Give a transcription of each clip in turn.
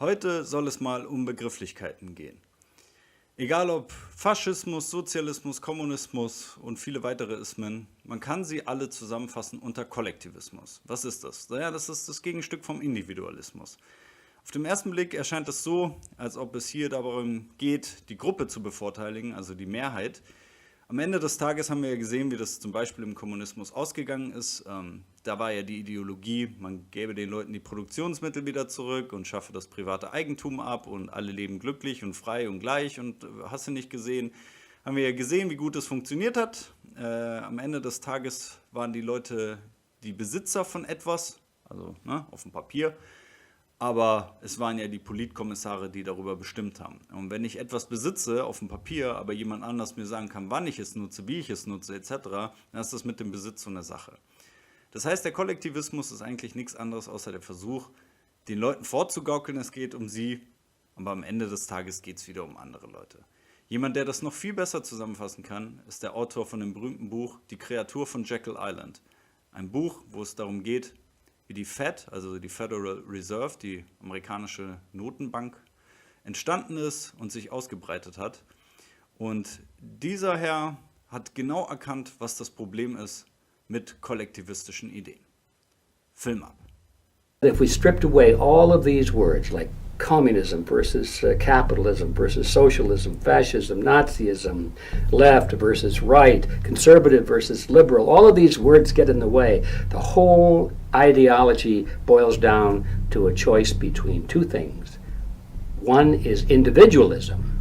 Heute soll es mal um Begrifflichkeiten gehen. Egal ob Faschismus, Sozialismus, Kommunismus und viele weitere Ismen, man kann sie alle zusammenfassen unter Kollektivismus. Was ist das? Naja, das ist das Gegenstück vom Individualismus. Auf den ersten Blick erscheint es so, als ob es hier darum geht, die Gruppe zu bevorteiligen, also die Mehrheit. Am Ende des Tages haben wir ja gesehen, wie das zum Beispiel im Kommunismus ausgegangen ist. Da war ja die Ideologie, man gäbe den Leuten die Produktionsmittel wieder zurück und schaffe das private Eigentum ab und alle leben glücklich und frei und gleich und hast du nicht gesehen. Haben wir ja gesehen, wie gut es funktioniert hat. Am Ende des Tages waren die Leute die Besitzer von etwas, also auf dem Papier. Aber es waren ja die Politkommissare, die darüber bestimmt haben. Und wenn ich etwas besitze auf dem Papier, aber jemand anders mir sagen kann, wann ich es nutze, wie ich es nutze, etc., dann ist das mit dem Besitz so eine Sache. Das heißt, der Kollektivismus ist eigentlich nichts anderes außer der Versuch, den Leuten vorzugaukeln, es geht um sie, aber am Ende des Tages geht es wieder um andere Leute. Jemand, der das noch viel besser zusammenfassen kann, ist der Autor von dem berühmten Buch Die Kreatur von Jekyll Island. Ein Buch, wo es darum geht, wie die Fed, also die Federal Reserve, die amerikanische Notenbank, entstanden ist und sich ausgebreitet hat. Und dieser Herr hat genau erkannt, was das Problem ist mit kollektivistischen Ideen. Film ab. If we stripped away all of these words, like communism versus capitalism versus socialism, fascism, Nazism, left versus right, conservative versus liberal, all of these words get in the way. The whole ideology boils down to a choice between two things. One is individualism,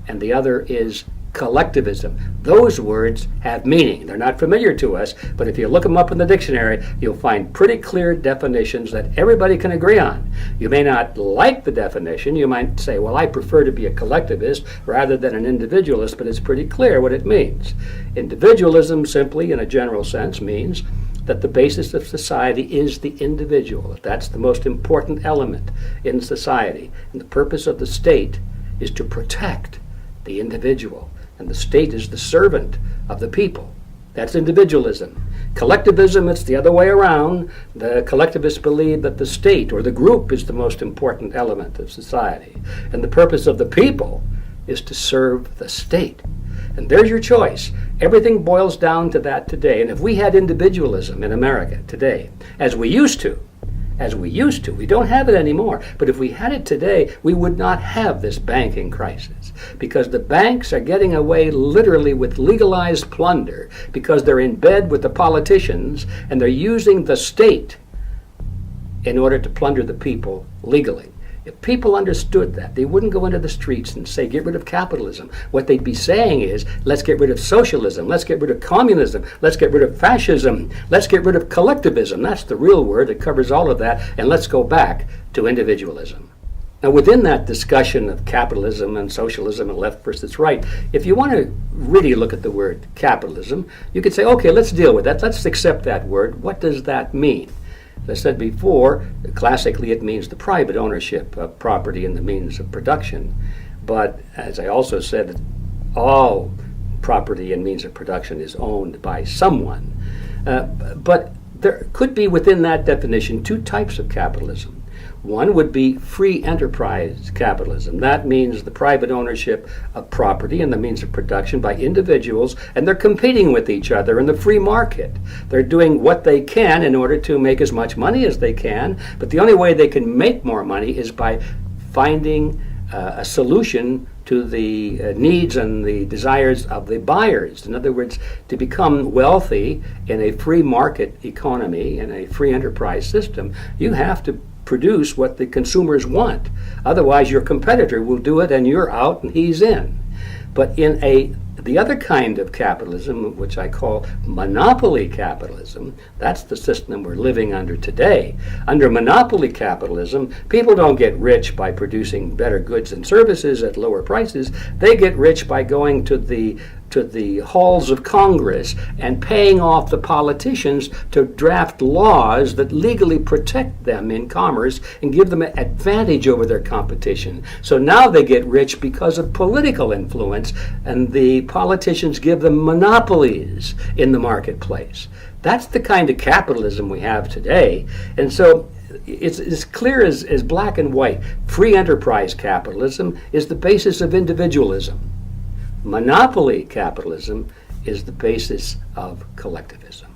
and the other is collectivism. Those words have meaning. They're not familiar to us, but if you look them up in the dictionary, you'll find pretty clear definitions that everybody can agree on. You may not like the definition. You might say, well, I prefer to be a collectivist rather than an individualist, but it's pretty clear what it means. Individualism simply, in a general sense, means that the basis of society is the individual. That's the most important element in society. And the purpose of the state is to protect the individual. And the state is the servant of the people. That's individualism. Collectivism, it's the other way around. The collectivists believe that the state or the group is the most important element of society. And the purpose of the people is to serve the state. And there's your choice. Everything boils down to that today. And if we had individualism in America today, as we used to, we don't have it anymore. But if we had it today, we would not have this banking crisis, because the banks are getting away literally with legalized plunder because they're in bed with the politicians and they're using the state in order to plunder the people legally. If people understood that, they wouldn't go into the streets and say, get rid of capitalism. What they'd be saying is, let's get rid of socialism, let's get rid of communism, let's get rid of fascism, let's get rid of collectivism. That's the real word that covers all of that, and let's go back to individualism. Now, within that discussion of capitalism and socialism and left versus right, if you want to really look at the word capitalism, you could say, okay, let's deal with that. Let's accept that word. What does that mean? As I said before, classically it means the private ownership of property and the means of production. But as I also said, all property and means of production is owned by someone. But there could be within that definition two types of capitalism. One would be free enterprise capitalism. That means the private ownership of property and the means of production by individuals, and they're competing with each other in the free market. They're doing what they can in order to make as much money as they can, but the only way they can make more money is by finding a solution to the needs and the desires of the buyers. In other words, to become wealthy in a free market economy, in a free enterprise system, you have to produce what the consumers want. Otherwise, your competitor will do it and you're out and he's in. But in the other kind of capitalism, which I call monopoly capitalism, that's the system we're living under today. Under monopoly capitalism, people don't get rich by producing better goods and services at lower prices. They get rich by going to the halls of Congress and paying off the politicians to draft laws that legally protect them in commerce and give them an advantage over their competition. So now they get rich because of political influence, and the politicians give them monopolies in the marketplace. That's the kind of capitalism we have today. And so it's clear as black and white. Free enterprise capitalism is the basis of individualism. Monopoly capitalism is the basis of collectivism.